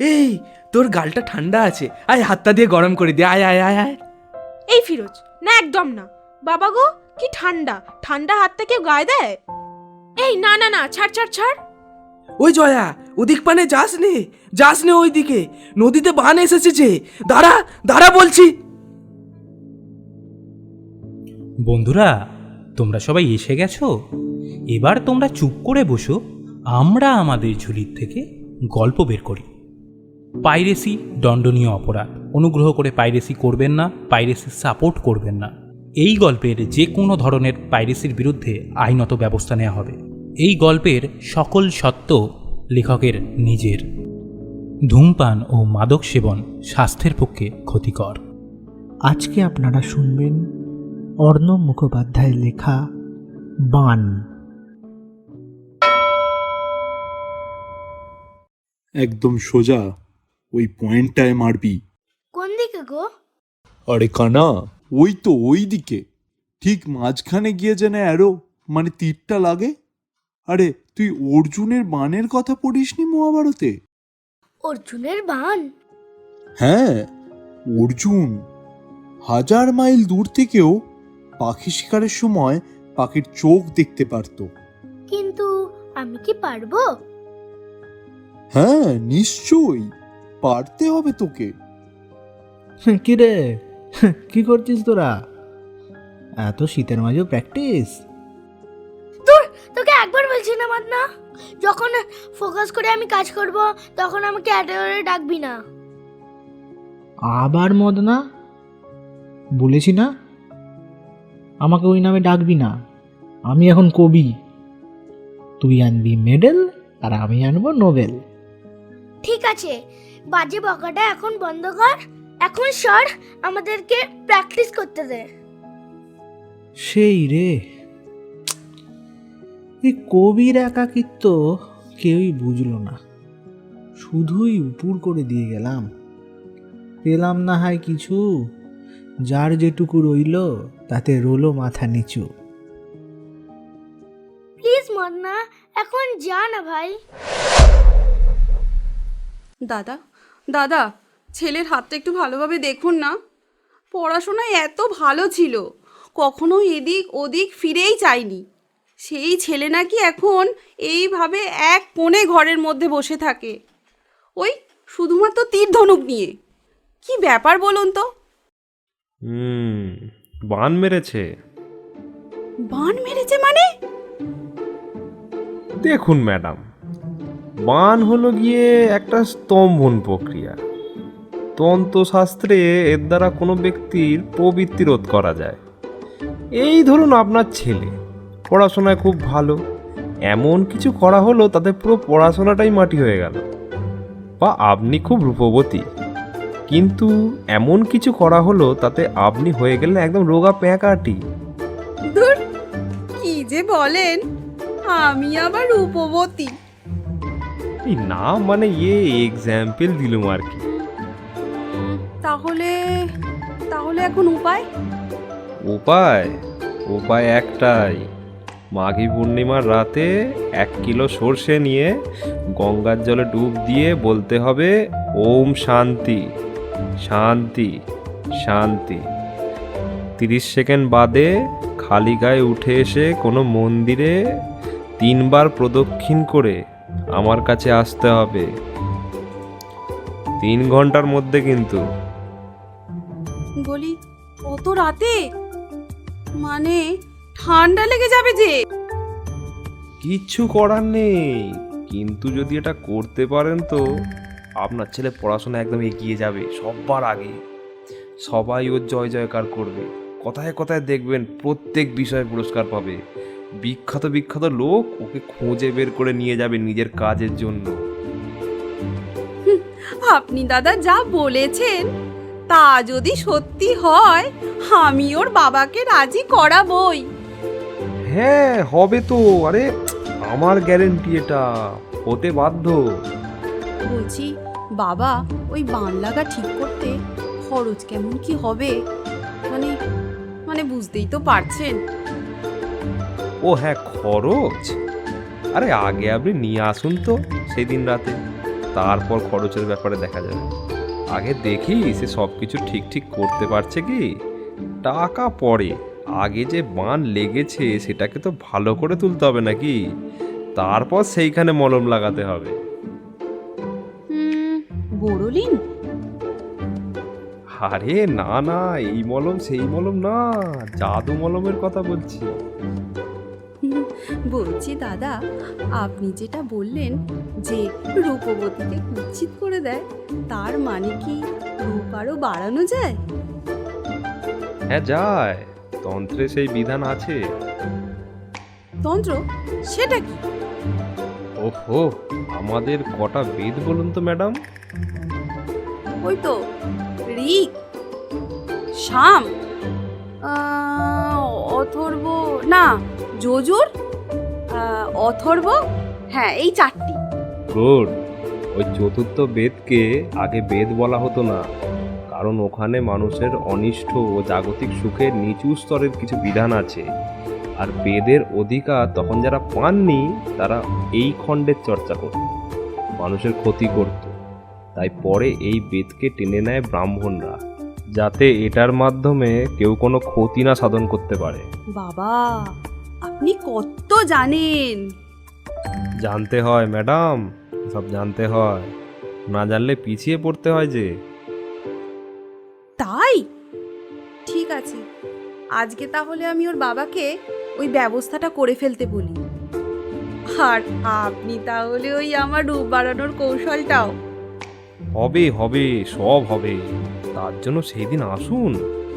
এই তোর গালটা ঠান্ডা আছে, আয় হাতটা দিয়ে গরম করে দে, আয় আয় আয় আয়। এই ফিরোজ, না একদম না। বাবা গো, কি ঠান্ডা, ঠান্ডা হাতটা কেউ গায়ে দেয়? এই না না না, ছাড় ছাড় ছাড়। ওই জয়া, ওদিক পানে যাস নে ওইদিকে, নদীতে বান এসেছে যে। দাঁড়া দাঁড়া বলছি। বন্ধুরা, তোমরা সবাই এসে গেছো? এবার তোমরা চুপ করে বসো, আমরা আমাদের ঝুলির থেকে গল্প বের করি। পাইরেসি দণ্ডনীয় অপরাধ, অনুগ্রহ করে পাইরেসি করবেন না, পাইরেসির সাপোর্ট করবেন না। এই গল্পের যে কোনো ধরনের পাইরেসির বিরুদ্ধে আইনত ব্যবস্থা নেওয়া হবে। এই গল্পের সকল সত্য লেখকের নিজের। ধূমপান ও মাদক সেবন স্বাস্থ্যের পক্ষে ক্ষতিকর। আজকে আপনারা শুনবেন অর্ণব মুখোপাধ্যায়ের লেখা বান। একদম সোজা ওই পয়েন্টটায় মারবি। কোন দিকে গো? আরে কানা, ওই তো ওই দিকে, ঠিক মাঝখানে গিয়ে যেন অ্যারো মানে তীরটা লাগে। আরে তুই অর্জুনের বানের কথা পড়িসনি মহাভারতে? অর্জুনের বান? হ্যাঁ, অর্জুন 1000 মাইল দূর থেকেও পাখি শিকারের সময় পাখির চোখ দেখতে পারত। কিন্তু আমি কি পারবো? হ্যাঁ নিশ্চয়ই, পারতে হবে তোকে। কি রে, কি করছিস তোরা? এত শীতের মাঝেও প্র্যাকটিস? তোকে একবার বলছি না মাদনা, যখন ফোকাস করে আমি কাজ করব তখন আমাকে অ্যাডোরে ডাকবি না। আবার মদনা, বলেছি না আমাকে ওই নামে ডাকবি না। আমি এখন কবি, তুই আনবি মেডেল আর আমি আনবো নোবেল। ঠিক আছে, বাজে বকাটা এখন বন্ধ কর, এখন সর, আমাদেরকে প্র্যাকটিস করতে দে। সেই রে, এই কবির একাকিত্ব কেউই বুঝলো না, শুধুই উপুর করে দিয়ে গেলাম। পেলাম না হয় কিছু, যার যেটুকু রইল তাতে রোলো মাথা নিচু। প্লিজ মাদনা, এখন যা না ভাই। দাদা দাদা, ছেলের হাতটা একটু ভালোভাবে দেখুন না। পড়াশোনায় এত ভালো ছিল, কখনো এদিক ওদিক ফিরেই চায়নি। সেই ছেলে নাকি এখন এইভাবে এক কোণে ঘরের মধ্যে বসে থাকে, ওই শুধুমাত্র তীর ধনুক নিয়ে। কি ব্যাপার বলুন তো? বান মেরেছে। বান মেরেছে মানে? দেখুন ম্যাডাম, বান হলো গিয়ে একটা স্তম্ভন প্রক্রিয়া। তন্ত্রশাস্ত্রে এর দ্বারা কোনো ব্যক্তির প্রবৃত্তি রোধ করা যায়। এই ধরুন আপনার ছেলে পড়াশোনায় খুব ভালো, এমন কিছু করা হলো তাতে পুরো পড়াশোনাটাই মাটি হয়ে গেল। বা আপনি খুব রূপবতী, কিন্তু এমন কিছু করা হলো তাতে আপনি হয়ে গেলেন একদম রোগা প্যাঁকাটি। ধুর, কি যে বলেন, আমি আবার রূপবতী? এই না মানে এক্সাম্পল দিলুম আর কি। তাহলে তাহলে এখন উপায়? উপায় উপায় একটাই, মাঘী পূর্ণিমার রাতে 1 কিলো সর্ষে নিয়ে গঙ্গার জলে ডুব দিয়ে বলতে হবে ওম শান্তি শান্তি শান্তি। 30 সেকেন্ড বাদে খালি গায়ে উঠে এসে কোনো মন্দিরে 3 বার প্রদক্ষিণ করে আমার কাছে আসতে হবে। 3 ঘন্টার মধ্যে কিন্তু। বলি, অত রাতে? মানে ঠান্ডা লেগে যাবে যে। কিচ্ছু করার নেই, কিন্তু যদি এটা করতে পারেন তো আপনার ছেলে পড়াশোনা একদম এগিয়ে যাবে সবার আগে। সবাই ওর জয় জয়কার করবে, কথায় কথায় দেখবেন প্রত্যেক বিষয়ে পুরস্কার পাবে। বিখ্যাত বিখ্যাত লোক ওকে খুঁজে বের করে নিয়ে যাবে নিজের কাজের জন্য। আপনি দাদা যা বলেছেন তা যদি সত্যি হয়, আমি ওর বাবাকে রাজি করাবই। হ্যাঁ হবে তো, আরে আমার গ্যারেন্টি, এটা হতে বাধ্য। বলছি বাবা, ওই বান লাগা ঠিক করতে খরচ কেমন কি হবে? মানে মানে বুঝতেই তো পারছেন। ও হ্যাঁ, খরচ? আরে আগে আপনি নিয়ে আসুন তো সেদিন রাতে, তারপর খরচের ব্যাপারে দেখা যাবে। আগে দেখি সে সব কিছু ঠিক ঠিক করতে পারছে কি। টাকা পরে, আগে যে বান লেগেছে সেটাকে তো ভালো করে তুলতে হবে নাকি, তারপর সেইখানে মলম লাগাতে হবে। বোরোলিন? আরে না না, এই মলম সেই মলম না, জাদু মলমের কথা বলছি। বলছি দাদা, আপনি যেটা বললেন যে রূপবতীকে কুৎসিত করে দেয়, তার মানে কি রূপ আরও বাড়ানো যায়? হ্যাঁ যায়, তন্ত্রে সেই বিধান আছে। তন্ত্র? সেটা কি? ওহো, আমাদের কটা বেদ বলুন তো ম্যাডাম? ওই তো ঋক, সাম, অথর্ব, না যজুর, অথর্ব, হ্যাঁ এই 4টি। গুড। ওই চতুর্থ বেদকে আগে বেদ বলা হতো না, কারণ ওখানে মানুষের অনিষ্ট ও জাগতিক সুখের নিচু স্তরের কিছু বিধান আছে। আর বেদের অধিকার তখন যারা পাননি তারা এই খণ্ডের চর্চা করত, মানুষের ক্ষতি করত। তাই পরে এই বেদকে টেনে নেয় ব্রাহ্মণরা, যাতে এটার মাধ্যমে কেউ কোনো ক্ষতি না সাধন করতে পারে। বাবা, আপনি কত জানেন! জানতে হয় ম্যাডাম, সব জানতে হয়, না জানলে পিছিয়ে পড়তে হয় যে। তাই ঠিক আছে, আজকে তাহলে আমি ওর বাবাকে ওই ব্যবস্থাটা করে ফেলতে বলি। আর আপনি তাহলে ওই আমার রূপ বাড়ানোর কৌশলটাও। হবে হবে, সব হবে। তার জন্য সেই দিন আসুন,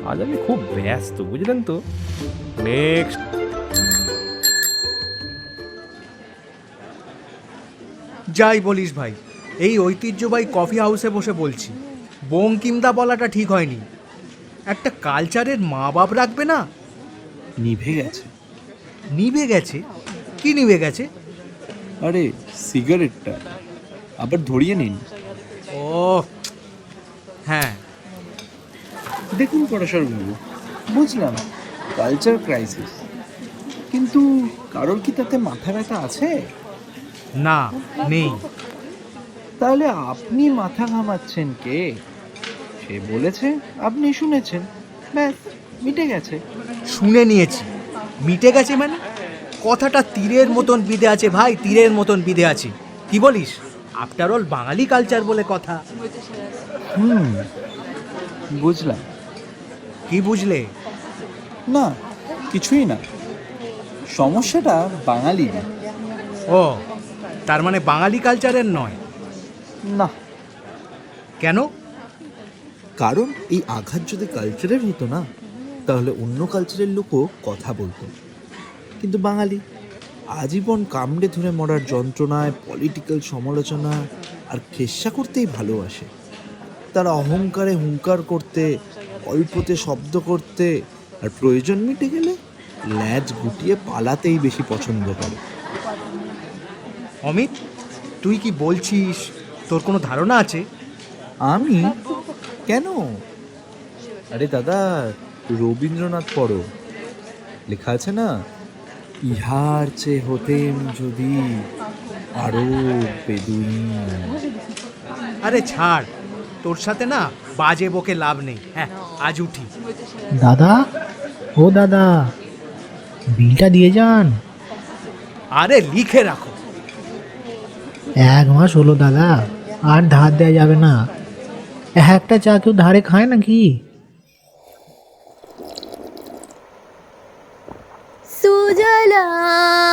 আজ আমি খুব ব্যস্ত, বুঝলেন তো। নেক্সট। যাই বলিস ভাই, এই ঐতিহ্যবাহী কফি হাউসে বসে বলছি, বঙ্কিমদা বলাটা ঠিক হয়নি। একটা কালচারের মা বাপ রাখবে না? নিভে গেছে। নিভে গেছে? কি নিভে গেছে? আরে সিগারেটটা আবার ধরিয়ে নিন। ও হ্যাঁ, দেখুন পরাশরবাবু, বুঝলাম কালচার ক্রাইসিস, কিন্তু কারোর কি তাতে মাথা ব্যথা আছে? না নেই। তাহলে আপনি মাথা ঘামাচ্ছেন কে? সে বলেছে, আপনি শুনেছেন, ব্যাস মিটে গেছে। শুনে নিয়েছি, মিটে গেছে মানে? কথাটা তীরের মতন বিধে আছে ভাই, তীরের মতন বিধে আছে। কি বলিস? আফটার অল বাঙালি কালচার বলে কথা। বুঝলাম। কি বুঝলে? না কিছুই না, সমস্যাটা বাঙালি না। ও, তার মানে বাঙালি কালচারের নয়? না। কেন? কারণ এই আঘাত যদি কালচারের হতো না, তাহলে অন্য কালচারের লোকও কথা বলতো। কিন্তু বাঙালি আজীবন কামড়ে ধরে মরার যন্ত্রণায়, পলিটিক্যাল সমালোচনা আর খেস্সা করতেই ভালোবাসে। তারা অহংকারে হুঙ্কার করতে, অল্পতে শব্দ করতে, আর প্রয়োজন মিটে গেলে ল্যাজ গুটিয়ে পালাতেই বেশি পছন্দ করে। অমিত, তুই কি বলছিস? তোর কোনো ধারণা আছে? আমি? কেন? আরে দাদা, রবীন্দ্রনাথ পড়ো, লেখা আছে না, ইহার চেয়ে হতেম যদি আরো বেদুইন। আরে ছাড়, তোর সাথে না বাজে বকে লাভ নেই। হ্যাঁ, আজ উঠি। দাদা, ও দাদা, বিলটা দিয়ে যান। আরে লিখে রাখো। 1 মাস হলো দাদা, আর ধার দেওয়া যাবে না। একটা চা কেউ ধারে খায় নাকি? সুজলাং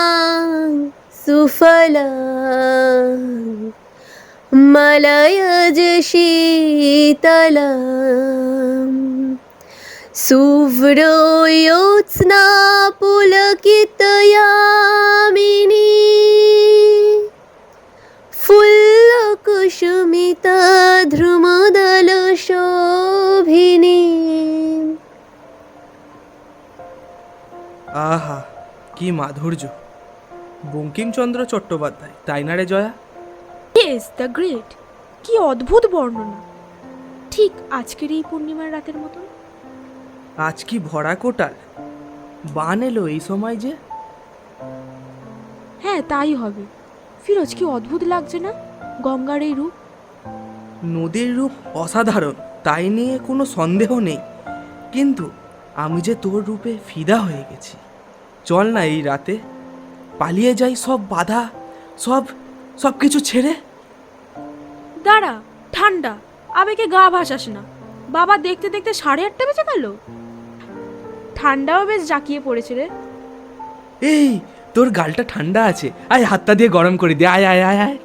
সুফলাং মলয়জ শীতলাং সুব্রয়োৎস্না পুলকিতয়ামিনী ফুল্লকুসুমিতা ধ্রুমদল শোভিনী। আহা, কি মাধুর্য! বঙ্কিমচন্দ্র চট্টোপাধ্যায়, তাই না রে জয়া? Yes, the great. কি অদ্ভুত বর্ণনা, ঠিক আজকের এই পূর্ণিমার রাতের মতন। আজ কি ভরা কোটাল, বান এলো এই সময় যে। হ্যাঁ তাই হবে। ফিরোজ, কি অদ্ভুত লাগছে না? গঙ্গার এই রূপ? নদীর রূপ অসাধারণ, তাই নিয়ে কোনো সন্দেহ নেই, কিন্তু আমি যে তোর রূপে ফিদা হয়ে গেছি। চল না এই রাতে পালিয়ে যাই, সব বাধা, সব কিছু ছেড়ে। দাঁড়া, ঠান্ডা, আবেগে গা ভাসাস না। বাবা দেখতে দেখতে 8:30 বেজে গেল। ঠান্ডাও বেশ জাকিয়ে পড়েছে রে। এই তোর গালটা ঠান্ডা আছে, আয় হাতটা দিয়ে গরম করে দে, আয় আয় আয় আয়।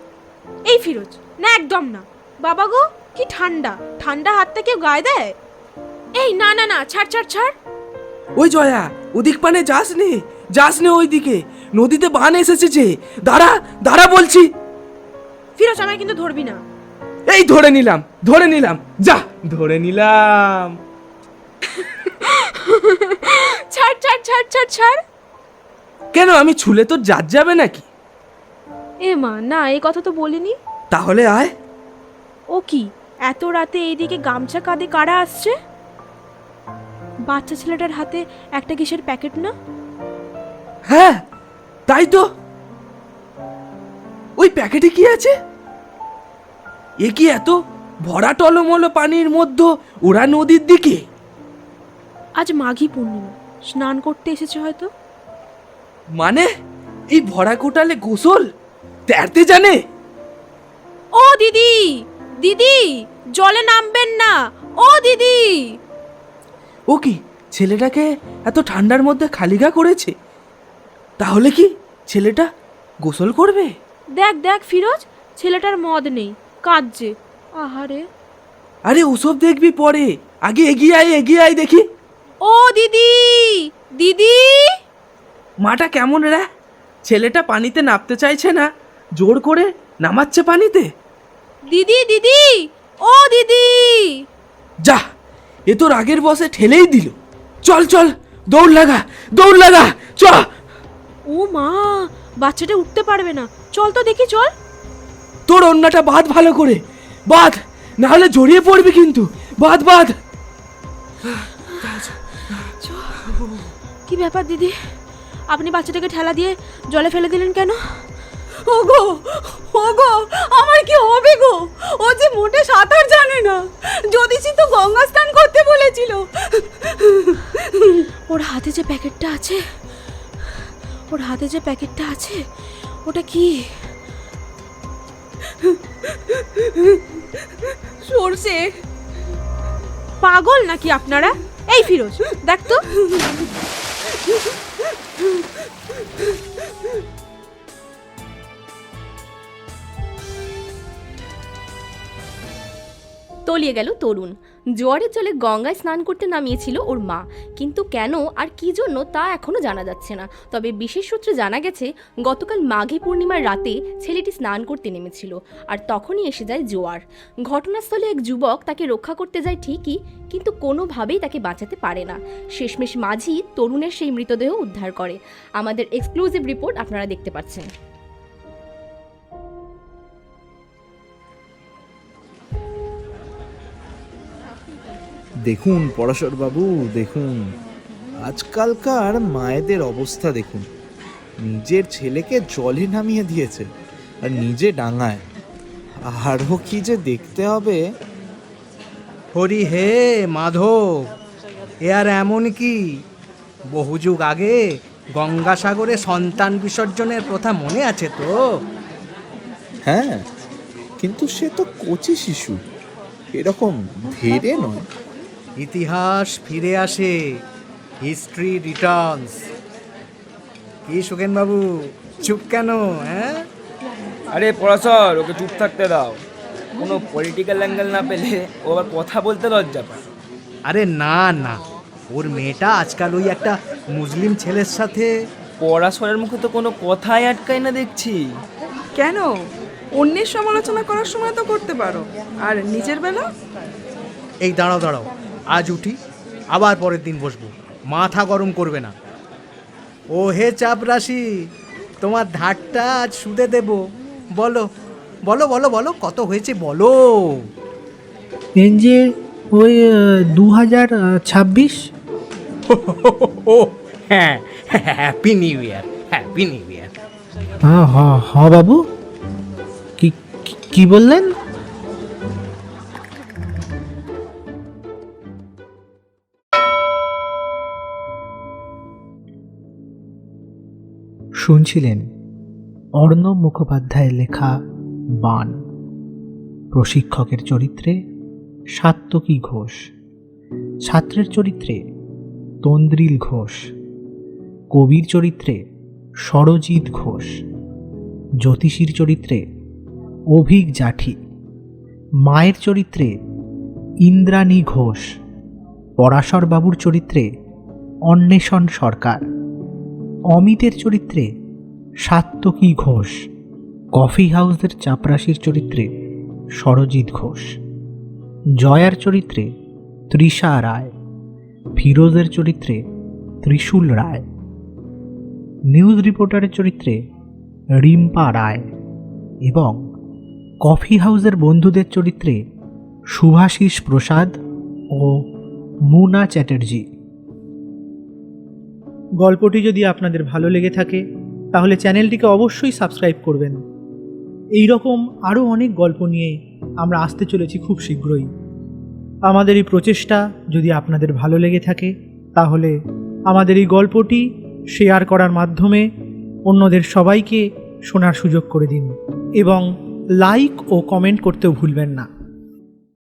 এই ফিরোজ, না একদম না। বাবা গো, কি ঠান্ডা, ঠান্ডা হাতটা কেউ গায়ে দেয়? এই না না না, ছাড় ছাড় ছাড়। ওই জয়া, ওদিক পানে যাস নে ওই দিকে, নদীতে বান এসেছে যে। দাঁড়া দাঁড়া বলছি। ফিরোজ, আমায় কিন্তু ধরবি না। এই ধরে নিলাম, যা ধরে নিলাম। ছাড় ছাড় ছাড় ছাড় ছাড়। কেন, আমি ছুলে তোর জাত যাবে নাকি? এ মা, না, এই কথা তো বলিনি। তাহলে আয়। ও কি, এত রাতে এইদিকে গামছা কাঁধে কারা আসছে? বাচ্চা ছেলেটার হাতে একটা কিসের প্যাকেট না? হ্যাঁ তাই তো। ওই প্যাকেটে কি আছে? এ কি এত ভরা টলমল পানির মধ্যে ওরা নদীর দিকে? আজ মাঘী পূর্ণিমা, স্নান করতে এসেছে হয়তো। মানে এই ভরা কোটালে গোসল তैरতে জানে? ও দিদি, দিদি, জলে নামবেন না, ও দিদি। ও কি ছেলেটাকে এত ঠান্ডার মধ্যে খালিগা করেছে? তাহলে কি ছেলেটা গোসল করবে? দেখ দেখ ফিরোজ, ছেলেটার মদ নেই, কাঁদছে। আহারে। আরে ওসব দেখবি পরে, আগে এগিয়ে আয় দেখি। ও দিদি, দিদি। মাটা কেমন রে? ছেলেটা পানিতে নামতে চাইছে না, জোর করে নামাচ্ছে পানিতে। দিদি দিদি, ও দিদি। যা, এ তো রাগের বসে ঠেলেই দিল। চল চল, দৌড় লাগা চ। ও মা, বাচ্চাটা উঠতে পারবে না, চল তো দেখি, চল। তোর অন্যটা বাঁধ ভালো করে, বাঁধ, না হলে জড়িয়ে পড়বি কিন্তু। বাঁধ। কি ব্যাপার দিদি, আপনি বাচ্চাটাকে ঠেলা দিয়ে জলে ফেলে দিলেন কেন? ওগো, আমার কি হবে গো? ও যে মোটে সাঁতার জানে না। জ্যোতিষী তো গঙ্গা স্নান করতে বলেছিল। ওর হাতে যে প্যাকেটটা আছে, ওটা কি? সরষে। পাগল নাকি আপনারা? এই ফিরোজ, দেখ তো। তলিয়ে গেল তরুণ। জোয়ারের জলে গঙ্গায় স্নান করতে নামিয়েছিল ওর মা, কিন্তু কেন আর কি জন্য তা এখনও জানা যাচ্ছে না। তবে বিশেষ সূত্রে জানা গেছে গতকাল মাঘী পূর্ণিমার রাতে ছেলেটি স্নান করতে নেমেছিল, আর তখনই এসে যায় জোয়ার। ঘটনাস্থলে এক যুবক তাকে রক্ষা করতে যায় ঠিকই, কিন্তু কোনোভাবেই তাকে বাঁচাতে পারে না। শেষমেশ মাঝি তরুণের সেই মৃতদেহ উদ্ধার করে। আমাদের এক্সক্লুসিভ রিপোর্ট আপনারা দেখতে পাচ্ছেন। দেখুন পরাশর বাবু, দেখুন আজকালকার মায়েদের অবস্থা দেখুন। নিজের ছেলেকে জলে নামিয়ে দিয়েছে আর নিজে ডাঙায়। আরও কি যে দেখতে হবে। হরি হে মাধব, এ আর এমন কি? বহু যুগ আগে গঙ্গাসাগরে সন্তান বিসর্জনের প্রথা মনে আছে তো? হ্যাঁ, কিন্তু সে তো কচি শিশু, এরকম ধীরে নয়। ইতিহাস ফিরে আসে, হিস্ট্রি রিটার্নস। কি সুখেন বাবু, চুপ কেন? হ্যাঁ, আরে পড়াশর, ওকে চুপ থাকতে দাও। কোনো পলিটিক্যাল অ্যাঙ্গেল না পেলে ও আবার কথা বলতে লজ্জা পায়। আরে না না, ওর মেয়েটা আজকাল ওই একটা মুসলিম ছেলের সাথে। পড়াশরের মুখে তো কোনো কথাই আটকায় না দেখছি। কেন? অন্যের সমালোচনা করার সময় তো করতে পারো, আর নিজের বেলা? এই দাঁড়াও, আজ উঠি, আবার পরের দিন বসবো, মাথা গরম করবে না। ও হে চাপরাশি, তোমার ধারটা আজ সুদে দেব। বলো বলো বলো বলো, কত হয়েছে বলো। এই যে ওই 2026। হ্যাঁ, happy new year, happy new year. হ্যাঁ বাবু, কি কি বললেন? শুনছিলেন অর্ণব মুখোপাধ্যায়ের লেখা বান। প্রশিক্ষকের চরিত্রে সাত্তকী ঘোষ, ছাত্রের চরিত্রে তন্দ্রিল ঘোষ, কবির চরিত্রে সরজিৎ ঘোষ, জ্যোতিষীর চরিত্রে অভিক জাঠি, মায়ের চরিত্রে ইন্দ্রাণী ঘোষ, পরাশরবাবুর চরিত্রে অন্বেষণ সরকার, অমিতের চরিত্রে সাত্তকী ঘোষ, কফি হাউসের চাপরাশির চরিত্রে সরজিৎ ঘোষ, জয়ার চরিত্রে তৃষা রায়, ফিরোজের চরিত্রে ত্রিশূল রায়, নিউজ রিপোর্টারের চরিত্রে রিম্পা রায় এবং কফি হাউসের বন্ধুদের চরিত্রে শুভাশিস প্রসাদ ও মুনা চ্যাটার্জি। গল্পটি যদি আপনাদের ভালো লেগে থাকে তাহলে চ্যানেলটিকে অবশ্যই সাবস্ক্রাইব করবেন। এই রকম আরও অনেক গল্প নিয়ে আমরা আসতে চলেছি খুব শীঘ্রই। আমাদের এই প্রচেষ্টা যদি আপনাদের ভালো লেগে থাকে তাহলে আমাদের এই গল্পটি শেয়ার করার মাধ্যমে অন্যদের সবাইকে শোনার সুযোগ করে দিন এবং লাইক ও কমেন্ট করতেও ভুলবেন না।